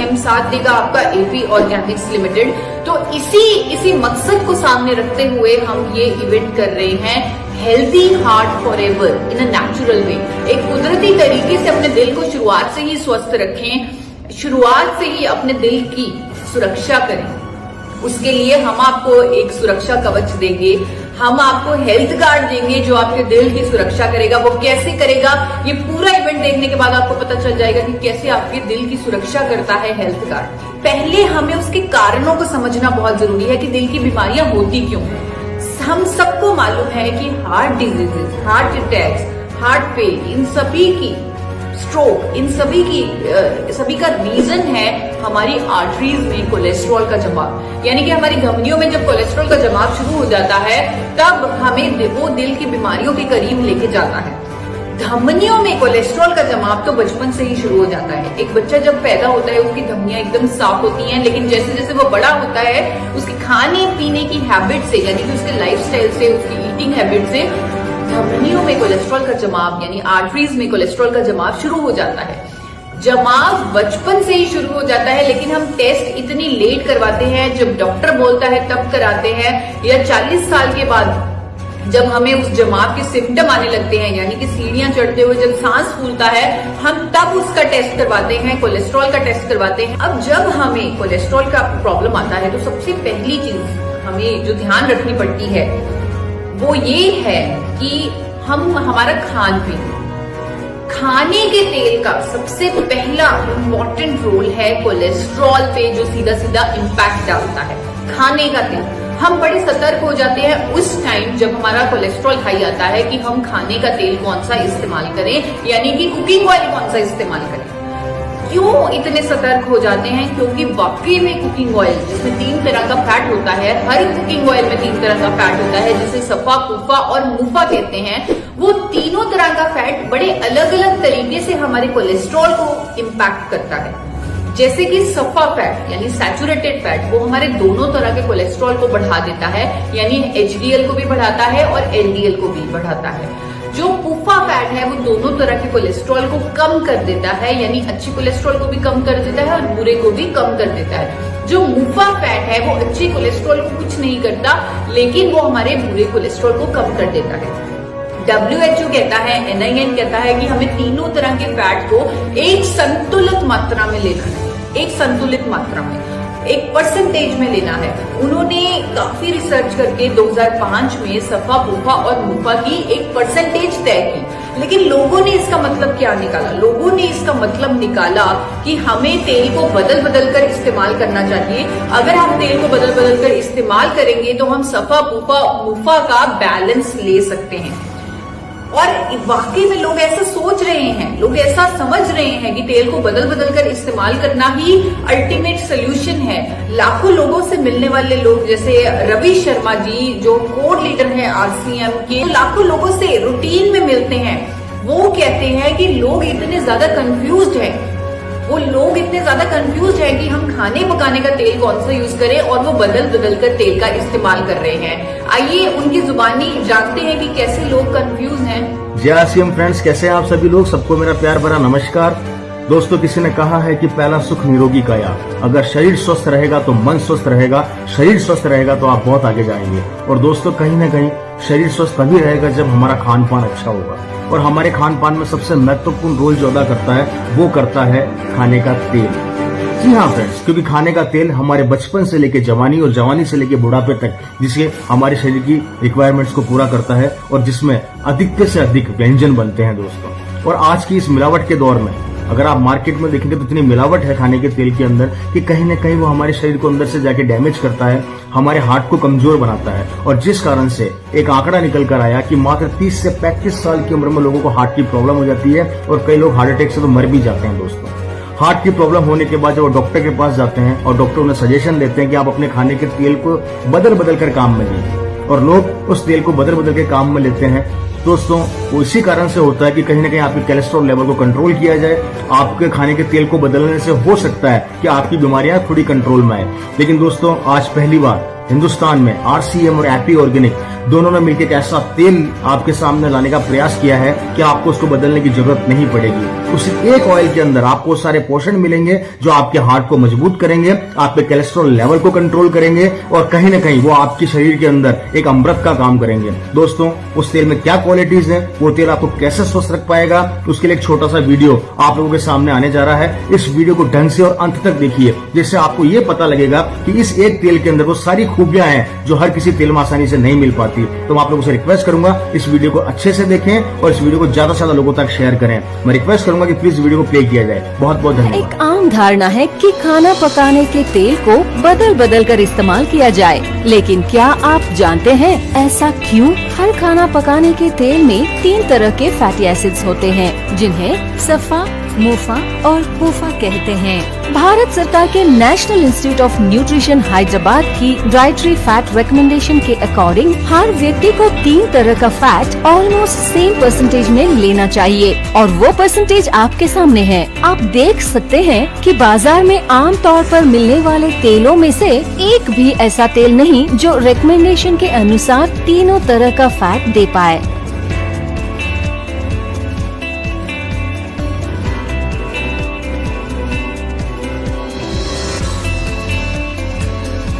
M, साथ देगा आपका एपी ऑर्गेनिक्स लिमिटेड। तो इसी मकसद को सामने रखते हुए हम ये इवेंट कर रहे हैं, healthy heart for ever in a natural way. एक कुदरती तरीके से अपने दिल को शुरुआत से ही स्वस्थ रखें, शुरुआत से ही अपने दिल की सुरक्षा करें। उसके लिए हम आपको एक सुरक्षा कवच देंगे, हम आपको हेल्थ कार्ड देंगे जो आपके दिल की सुरक्षा करेगा। वो कैसे करेगा, ये पूरा इवेंट देखने के बाद आपको पता चल जाएगा कि कैसे आपके दिल की सुरक्षा करता है हेल्थ कार्ड। पहले हमें उसके कारणों को समझना बहुत जरूरी है कि दिल की बीमारियां होती क्यों हैं। हम सबको मालूम है कि heart diseases, heart attacks, heart fail, इन सभी की स्ट्रोक, इन सभी का रीजन है हमारी आर्टरीज में कोलेस्ट्रॉल का जमाव। यानी कि हमारी धमनियों में जब कोलेस्ट्रॉल का जमाव शुरू हो जाता है तब हमें वो दिल की बीमारियों के करीब लेके जाता है। धमनियों में कोलेस्ट्रॉल का जमाव तो बचपन से ही शुरू हो जाता है। एक बच्चा जब पैदा होता है उसकी धमनियां एकदम साफ होती हैं, लेकिन जैसे जैसे वो बड़ा होता है उसकी खाने पीने की हैबिट से, यानी कि उसके लाइफस्टाइल से, उसकी ईटिंग हैबिट से धमनियों में कोलेस्ट्रॉल का जमाव यानी आर्टरीज में कोलेस्ट्रॉल का जमाव शुरू हो जाता है। जमाव बचपन से ही शुरू हो जाता है, लेकिन हम टेस्ट इतनी लेट करवाते हैं, जब डॉक्टर बोलता है तब कराते हैं, या 40 साल के बाद जब हमें उस जमाव के सिम्टम आने लगते हैं, यानी कि सीढ़ियां चढ़ते हुए जब सांस फूलता है, हम तब उसका टेस्ट करवाते हैं, कोलेस्ट्रॉल का टेस्ट करवाते हैं। अब जब हमें कोलेस्ट्रॉल का प्रॉब्लम आता है तो सबसे पहली चीज हमें जो ध्यान रखनी पड़ती है वो ये है कि हमारा खान पीन, खाने के तेल का सबसे पहला इम्पोर्टेंट रोल है कोलेस्ट्रॉल पे, जो सीधा सीधा इम्पैक्ट डालता है। खाने का तेल, हम बड़े सतर्क हो जाते हैं उस टाइम जब हमारा कोलेस्ट्रॉल हाई आता है कि हम खाने का तेल कौन सा इस्तेमाल करें, यानी कि कुकिंग ऑयल कौन सा इस्तेमाल करें। क्यों इतने सतर्क हो जाते हैं? क्योंकि वाकई में कुकिंग ऑयल जिसमें 3 तरह का फैट होता है, हर कुकिंग ऑयल में 3 तरह का फैट होता है, जिसे सफा, कुफा और मुफा कहते हैं। वो तीनों तरह का फैट बड़े अलग अलग तरीके से हमारे कोलेस्ट्रॉल को इम्पैक्ट करता है। जैसे कि सफा फैट यानी सैचुरेटेड फैट, वो हमारे दोनों तरह के कोलेस्ट्रॉल को बढ़ा देता है, यानी एचडीएल को भी बढ़ाता है और एलडीएल को भी बढ़ाता है। जो पुफा फैट है वो दोनों तरह के कोलेस्ट्रॉल को कम कर देता है, यानी अच्छे कोलेस्ट्रॉल को भी कम कर देता है और बुरे को भी कम कर देता है। जो मुफा फैट है वो अच्छे कोलेस्ट्रॉल को कुछ नहीं करता, लेकिन वो हमारे बुरे कोलेस्ट्रॉल को कम कर देता है। WHO कहता है, NIN कहता है कि हमें तीनों तरह के फैट को एक संतुलित मात्रा में लेना है, एक संतुलित मात्रा में, एक परसेंटेज में लेना है। उन्होंने काफी रिसर्च करके 2005 में सफा, पुफा और मुफा की एक परसेंटेज तय की, लेकिन लोगों ने इसका मतलब क्या निकाला? लोगों ने इसका मतलब निकाला कि हमें तेल को बदल बदल कर इस्तेमाल करना चाहिए। अगर हम तेल को बदल बदल कर इस्तेमाल करेंगे तो हम सफा, पुफा, मुफा का बैलेंस ले सकते हैं। और वाकई में लोग ऐसा सोच रहे हैं, लोग ऐसा समझ रहे हैं कि तेल को बदल बदल कर इस्तेमाल करना ही अल्टीमेट सोल्यूशन है। लाखों लोगों से मिलने वाले लोग, जैसे रवि शर्मा जी जो कोर लीडर हैं RCM के, लाखों लोगों से रूटीन में मिलते हैं। वो कहते हैं कि लोग इतने ज्यादा कंफ्यूज्ड हैं, वो लोग इतने ज्यादा कंफ्यूज हैं कि हम खाने पकाने का तेल कौन सा यूज करें, और वो बदल बदल कर तेल का इस्तेमाल कर रहे हैं। आइए उनकी जुबानी जानते हैं कि कैसे लोग कंफ्यूज हैं। जय RCM फ्रेंड्स, कैसे हैं आप सभी लोग? सबको मेरा प्यार भरा नमस्कार। दोस्तों, किसी ने कहा है कि पहला सुख निरोगी काया। अगर शरीर स्वस्थ रहेगा तो मन स्वस्थ रहेगा, शरीर स्वस्थ रहेगा तो आप बहुत आगे जाएंगे। और दोस्तों, कहीं ना कहीं शरीर स्वस्थ तभी रहेगा जब हमारा खान पान अच्छा होगा, और हमारे खान पान में सबसे महत्वपूर्ण रोल जो अदा करता है वो करता है खाने का तेल। जी हाँ फ्रेंड्स, क्योंकि खाने का तेल हमारे बचपन से लेके जवानी और जवानी से लेके बुढ़ापे तक, जिससे हमारे शरीर की रिक्वायरमेंट्स को पूरा करता है और जिसमें अधिक से अधिक व्यंजन बनते हैं दोस्तों। और आज की इस मिलावट के दौर में अगर आप मार्केट में देखेंगे तो इतनी मिलावट है खाने के तेल के अंदर कि कहीं ना कहीं वो हमारे शरीर को अंदर से जाके डैमेज करता है, हमारे हार्ट को कमजोर बनाता है। और जिस कारण से एक आंकड़ा निकल कर आया कि मात्र 30 से 35 साल की उम्र में लोगों को हार्ट की प्रॉब्लम हो जाती है, और कई लोग हार्ट अटैक से तो मर भी जाते हैं दोस्तों। हार्ट की प्रॉब्लम होने के बाद जब वो डॉक्टर के पास जाते हैं और डॉक्टर उन्हें सजेशन देते हैं कि आप अपने खाने के तेल को बदल बदल कर काम में लीजिए, और लोग उस तेल को बदल बदल के काम में लेते हैं दोस्तों, वो इसी कारण से होता है कि कहीं ना कहीं आपके कोलेस्ट्रॉल लेवल को कंट्रोल किया जाए। आपके खाने के तेल को बदलने से हो सकता है कि आपकी बीमारियां थोड़ी कंट्रोल में आए। लेकिन दोस्तों, आज पहली बार हिंदुस्तान में RCM और हैप्पी ऑर्गेनिक दोनों ने मिलकर एक ऐसा तेल आपके सामने लाने का प्रयास किया है कि आपको उसको बदलने की जरूरत नहीं पड़ेगी। उस एक ऑयल के अंदर आपको सारे पोषण मिलेंगे जो आपके हार्ट को मजबूत करेंगे, आपके कोलेस्ट्रॉल लेवल को कंट्रोल करेंगे और कहीं ना कहीं वो आपके शरीर के अंदर एक अमृत का काम करेंगे। दोस्तों, उस तेल में क्या क्वालिटीज है, वो तेल आपको कैसे स्वस्थ रख पाएगा, उसके लिए एक छोटा सा वीडियो आप लोगों के सामने आने जा रहा है। इस वीडियो को ढंग से और अंत तक देखिए, जिससे आपको ये पता लगेगा कि इस एक तेल के अंदर वो सारी खूबियां हैं जो हर किसी तेल में आसानी से नहीं मिल पाती। तो मैं आप लोगों से रिक्वेस्ट करूंगा इस वीडियो को अच्छे से देखें और इस वीडियो को ज्यादा से ज्यादा लोगों तक शेयर करें। मैं रिक्वेस्ट करूंगा कि प्लीज वीडियो को प्ले किया जाए। बहुत बहुत धन्यवाद। एक आम धारणा है कि खाना पकाने के तेल को बदल बदल कर इस्तेमाल किया जाए, लेकिन क्या आप जानते हैं ऐसा क्यों? हर खाना पकाने के तेल में 3 तरह के फैटी एसिड्स होते हैं, जिन्हें सफा, मुफा और हुफा कहते हैं। भारत सरकार के national institute of nutrition Hyderabad की डाइटरी फैट रिकमेंडेशन के अकॉर्डिंग हर व्यक्ति को 3 तरह का फैट ऑलमोस्ट सेम परसेंटेज में लेना चाहिए, और वो परसेंटेज आपके सामने है। आप देख सकते हैं कि बाजार में आम तौर पर मिलने वाले तेलों में से एक भी ऐसा तेल नहीं जो रिकमेंडेशन के अनुसार तीनों तरह का फैट दे पाए।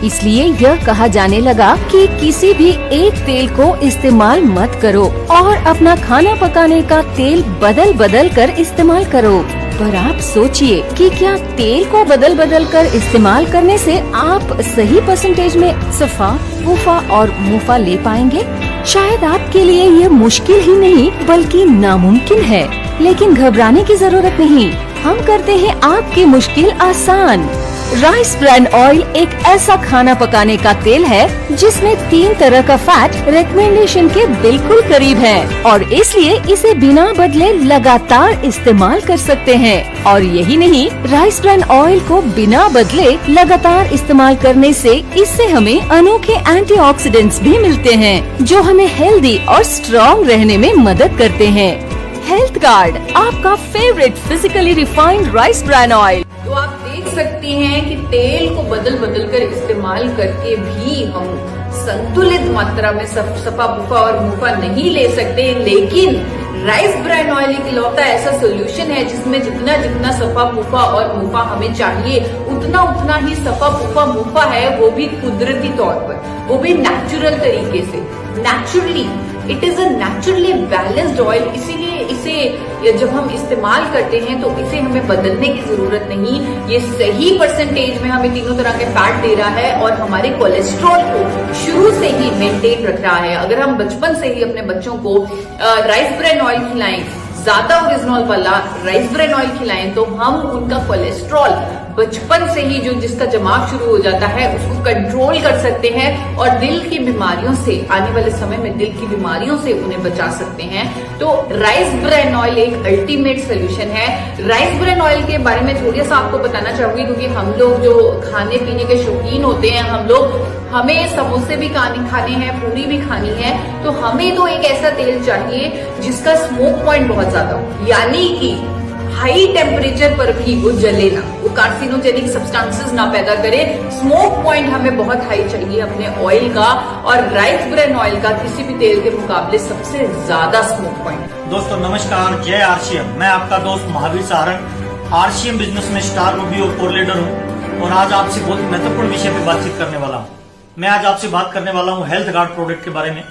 इसलिए यह कहा जाने लगा कि किसी भी एक तेल को इस्तेमाल मत करो और अपना खाना पकाने का तेल बदल बदल कर इस्तेमाल करो। पर आप सोचिए कि क्या तेल को बदल बदल कर इस्तेमाल करने से आप सही परसेंटेज में सफा, वुफा और मुफा ले पाएंगे? शायद आपके लिए ये मुश्किल ही नहीं बल्कि नामुमकिन है, लेकिन घबराने की जरूरत नहीं। हम करते हैं आपकी मुश्किल आसान। राइस ब्रान ऑयल एक ऐसा खाना पकाने का तेल है जिसमें 3 तरह का फैट रिकमेंडेशन के बिल्कुल करीब है, और इसलिए इसे बिना बदले लगातार इस्तेमाल कर सकते हैं। और यही नहीं, राइस ब्रान ऑयल को बिना बदले लगातार इस्तेमाल करने से इससे हमें अनोखे एंटीऑक्सीडेंट्स भी मिलते हैं जो हमें हेल्दी और स्ट्रॉन्ग रहने में मदद करते हैं। हेल्थ गार्ड, आपका favourite physically refined rice bran oil. तो आप देख सकती हैं कि तेल को बदल बदल कर इस्तेमाल करके भी हम संतुलित मात्रा में सफा, बुफा और मुफा नहीं ले सकते, लेकिन राइस ब्रान ऑयल एक इकलौता ऐसा सोल्यूशन है जिसमें जितना जितना सफा, बुफा और मुफा हमें चाहिए उतना उतना ही सफा, बुफा, मुफा है, वो भी कुदरती तौर पर, वो भी नेचुरल तरीके से। Naturally, it is a naturally balanced oil, इसीलिए इसे जब हम इस्तेमाल करते हैं तो इसे हमें बदलने की जरूरत नहीं। ये सही परसेंटेज में हमें तीनों तरह के फैट दे रहा है और हमारे कोलेस्ट्रॉल को शुरू से ही मेंटेन रख रहा है। अगर हम बचपन से ही अपने बच्चों को राइस ब्रान ऑयल खिलाएं, ज्यादा ओरिजिनल वाला राइस ब्रान ऑयल खिलाएं, तो हम उनका कोलेस्ट्रॉल बचपन से ही जो जिसका जमाव शुरू हो जाता है उसको कंट्रोल कर सकते हैं और दिल की बीमारियों से, आने वाले समय में दिल की बीमारियों से उन्हें बचा सकते हैं। तो राइस ब्रान ऑयल एक अल्टीमेट सोल्यूशन है। राइस ब्रान ऑयल के बारे में थोड़ा सा आपको बताना चाहूंगी, क्योंकि हम लोग जो खाने पीने के शौकीन होते हैं, हमें समोसे भी खाने हैं, पूरी भी खानी है, तो हमें तो एक ऐसा तेल चाहिए जिसका स्मोक पॉइंट बहुत ज्यादा हो, यानी कि हाई टेम्परेचर पर भी वो जले ना, वो कार्सिनोजेनिक सब्सटेंसेस ना पैदा करे। स्मोक पॉइंट हमें बहुत हाई चाहिए अपने ऑयल का, और राइस ब्रान ऑयल का किसी भी तेल के मुकाबले सबसे ज्यादा स्मोक पॉइंट। दोस्तों नमस्कार, जय आरसीएम। मैं आपका दोस्त महावीर सारंग, आरसीएम बिजनेस में स्टार मूवी और कोर लीडर हूँ, और आज आपसे बहुत महत्वपूर्ण विषय पे बातचीत करने वाला हूँ। मैं आज आपसे बात करने वाला हूँ हेल्थ गार्ड प्रोडक्ट के बारे में।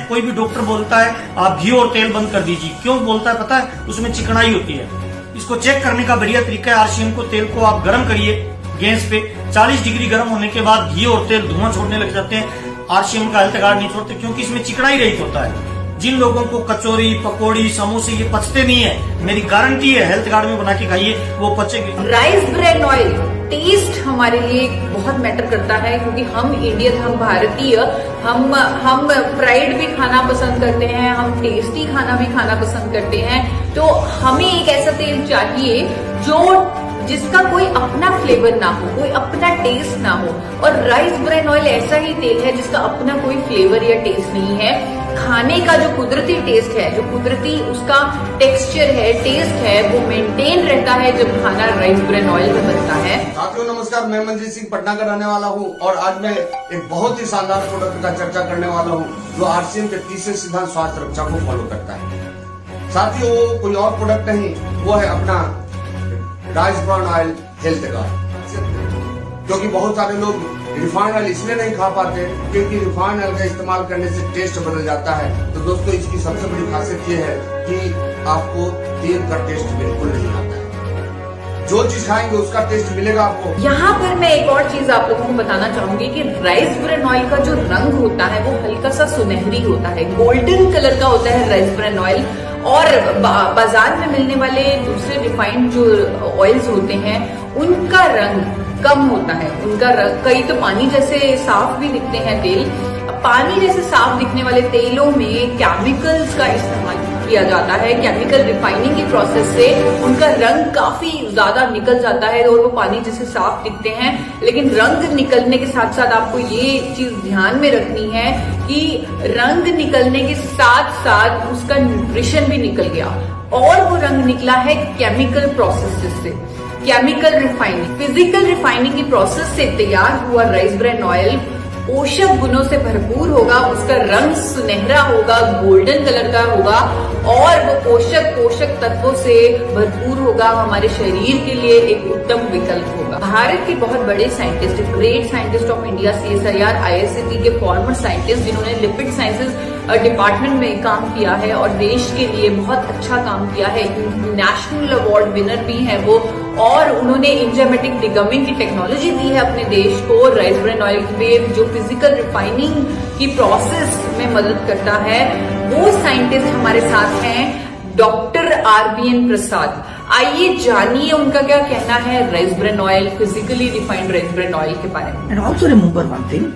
कोई भी डॉक्टर बोलता है आप घी और तेल बंद कर दीजिए, क्यों बोलता है पता है? उसमें चिकनाई होती है। इसको चेक करने का बढ़िया तरीका है, आरसीएम को तेल को आप गर्म करिए गैस पे, 40 डिग्री गर्म होने के बाद घी और तेल धुआं छोड़ने लग जाते हैं। आरसीएम का हेल्थ गार्ड नहीं छोड़ते, क्योंकि इसमें चिकनाई रहित होता है। जिन लोगों को कचौरी, पकौड़ी, समोसे ये पचते नहीं है, मेरी गारंटी है हेल्थ गार्ड में बना के खाइए, वो पचेगी। राइस ब्रान ऑयल टेस्ट हमारे लिए बहुत मैटर करता है, क्योंकि हम इंडियन, हम भारतीय, हम फ्राइड भी खाना पसंद करते हैं, हम टेस्टी खाना भी खाना पसंद करते हैं। तो हमें एक ऐसा तेल चाहिए जिसका कोई अपना फ्लेवर ना हो, कोई अपना टेस्ट ना हो। और राइस ब्रान ऑयल ऐसा ही तेल है जिसका अपना कोई फ्लेवर या टेस्ट नहीं है। खाने का जो कुदरती टेस्ट है, जो कुदरती उसका टेक्सचर है, टेस्ट है, वो मेंटेन रहता है जब खाना राइस ब्रेन ऑयल में बनता है। साथियों नमस्कार, मैं मंजीत सिंह पटना का रहने वाला हूं और आज मैं एक बहुत ही शानदार प्रोडक्ट का चर्चा करने वाला हूं जो आरसीएम के तीसरे सिद्धांत स्वास्थ्य रक्षा को फॉलो करता है। साथियों वो कोई और प्रोडक्ट नहीं, वो है अपना rice brown oil health guard. क्योंकि बहुत सारे लोग रिफाइंड ऑयल इसलिए नहीं खा पाते क्योंकि रिफाइंड ऑयल का इस्तेमाल करने से टेस्ट बदल जाता है। तो दोस्तों इसकी सबसे बड़ी खासियत ये है कि आपको तेल का टेस्ट बिल्कुल नहीं आता है। जो चीज खाएंगे उसका टेस्ट मिलेगा आपको। यहाँ पर मैं एक और चीज आप लोगों को बताना चाहूंगी कि राइस ब्रेन ऑयल का जो रंग होता है वो हल्का सा सुनहरी होता है, गोल्डन कलर का होता है राइस ब्रेन ऑयल। और बाजार में मिलने वाले दूसरे रिफाइंड जो ऑयल्स होते हैं उनका रंग कम होता है, उनका रंग कई तो पानी जैसे साफ भी दिखते हैं तेल। पानी जैसे साफ दिखने वाले तेलों में केमिकल्स का इस्तेमाल किया जाता है। केमिकल रिफाइनिंग की प्रोसेस से उनका रंग काफी ज्यादा निकल जाता है और वो पानी जैसे साफ दिखते हैं। लेकिन रंग निकलने के साथ साथ आपको ये चीज ध्यान में रखनी है कि रंग निकलने के साथ साथ उसका न्यूट्रिशन भी निकल गया, और वो रंग निकला है केमिकल प्रोसेस से, केमिकल रिफाइनिंग। फिजिकल रिफाइनिंग की प्रोसेस से तैयार हुआ राइस ब्रेन ऑयल पोषक गुणों से भरपूर होगा, उसका रंग सुनहरा होगा, गोल्डन कलर का होगा और वो पोषक तत्वों से भरपूर होगा। हमारे शरीर के लिए एक उत्तम विकल्प होगा। भारत के बहुत बड़े scientist, great scientist of India CSIR IISc के फॉर्मर साइंटिस्ट जिन्होंने लिपिड साइंसेज डिपार्टमेंट में काम किया है और देश के लिए बहुत अच्छा काम किया है, नेशनल अवार्ड विनर भी है वो, और उन्होंने इंजाइमेटिक डिगमिंग की टेक्नोलॉजी दी है अपने देश को। राइस ब्रेन ऑयल में जो फिजिकल रिफाइनिंग की प्रोसेस में मदद करता है, वो साइंटिस्ट हमारे साथ हैं डॉक्टर RBN प्रसाद। आइए जानिए उनका क्या कहना है rice bran oil, physically refined rice bran oil के बारे में। And also remember one thing,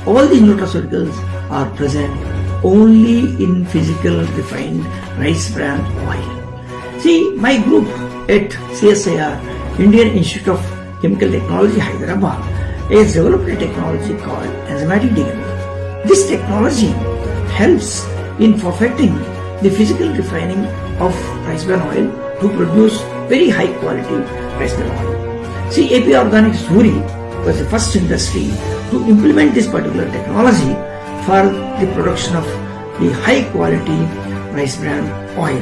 all the nutraceuticals are present only in physical refined rice bran oil. See, my group at CSIR, Indian Institute of Chemical Technology, Hyderabad, has developed a technology called enzymatic degamming. This technology helps in perfecting the physical refining of rice bran oil to produce very high quality rice bran oil. See, AP Organics Suri was the first industry to implement this particular technology for the production of the high quality rice bran oil.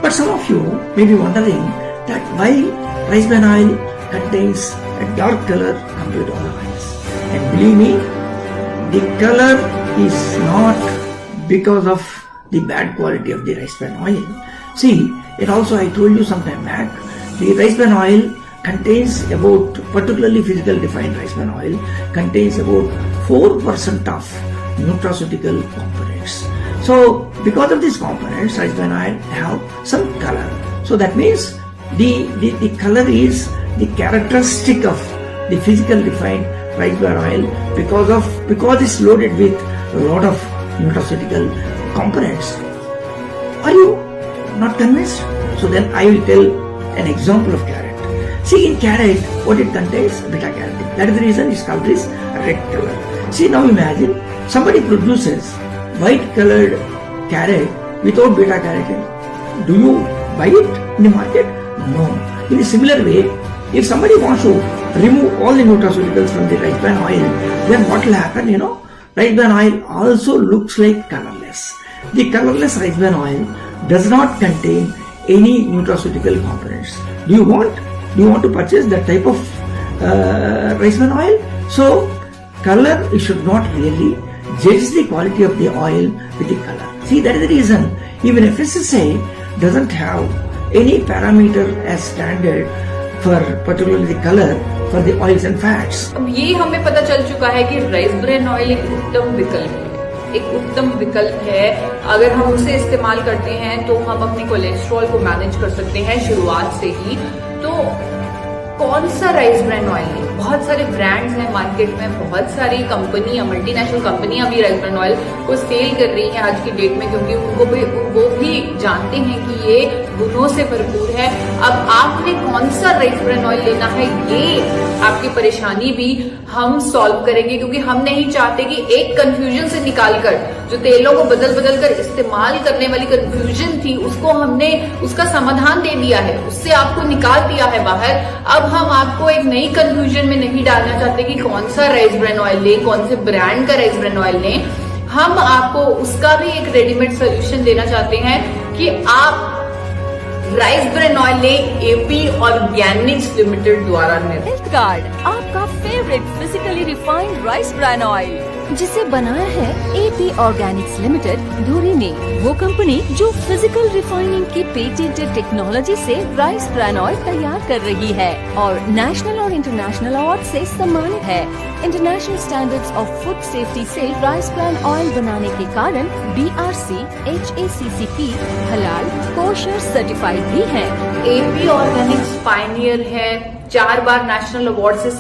But some of you may be wondering that why rice bran oil contains a dark color compared to other oils. And believe me, the color is not because of the bad quality of the rice bran oil. See, it also I told you some time back, the rice bran oil contains about, particularly physical refined rice bran oil, contains about 4% of nutraceutical components. So, because of these components, rice bran oil have some color. So that means the color is the characteristic of the physical refined rice bran oil because it's loaded with a lot of nutraceutical components. Are you not convinced? So then I will tell an example of carrot. See, in carrot, what it contains? Beta carotene. That is the reason it's called this red color. See, now imagine somebody produces white colored carrot without beta carotene. Do you buy it in the market? No. In a similar way, if somebody wants to remove all the nutraceuticals from the rice bran oil, then what will happen? Rice bran oil also looks like colorless. The colorless rice bran oil does not contain any nutraceutical components. Do you want to purchase that type of rice bran oil? So, color, you should not really judge the quality of the oil with the color. See, that is the reason even FSSAI doesn't have any parameter as standard for particularly the color for the oils and fats. अब ये हमें पता चल चुका है कि rice bran oil एक उत्तम विकल्प है, एक उत्तम विकल्प है। अगर हम उसे इस्तेमाल करते हैं तो हम अपने कोलेस्ट्रॉल को मैनेज कर सकते हैं शुरुआत से ही। तो कौन सा राइस ब्रेन ऑयल है? बहुत सारे ब्रांड्स हैं मार्केट में, बहुत सारी कंपनियां, मल्टीनेशनल कंपनियां भी राइस ब्रान ऑयल को सेल कर रही हैं आज की डेट में, क्योंकि वो भी जानते हैं कि ये गुणों से भरपूर है। अब आपने कौन सा राइस ब्रान ऑयल लेना है, ये आपकी परेशानी भी हम सॉल्व करेंगे, क्योंकि हम नहीं चाहते कि एक कंफ्यूजन से निकालकर जो तेलों को बदल बदल कर इस्तेमाल करने वाली कंफ्यूजन थी, उसको हमने उसका समाधान दे दिया है, उससे आपको निकाल दिया है बाहर। अब हम आपको एक नई कंफ्यूजन में नहीं डालना चाहते कि कौन सा राइस ब्रान ऑयल लें, कौन से ब्रांड का राइस ब्रान ऑयल लें। हम आपको उसका भी एक रेडीमेड सोल्यूशन देना चाहते हैं कि आप राइस ब्रान ऑयल लें एपी ऑर्गेनिक्स लिमिटेड द्वारा निर्मित। हेल्थ गार्ड, आपका favourite physically refined rice bran oil, जिसे बनाया है एपी ऑर्गेनिक्स लिमिटेड धुरी ने, वो कंपनी जो फिजिकल रिफाइनिंग की पेटेंटेड टेक्नोलॉजी से राइस ब्रान ऑयल तैयार कर रही है और नेशनल और इंटरनेशनल अवार्ड से सम्मानित है। International standards of food safety से राइस ब्रान ऑयल बनाने के कारण BRC HACCP हलाल कोशर सर्टिफाइड भी है। एपी ऑर्गेनिक्स पायनियर है, 4 बार नेशनल अवार्ड से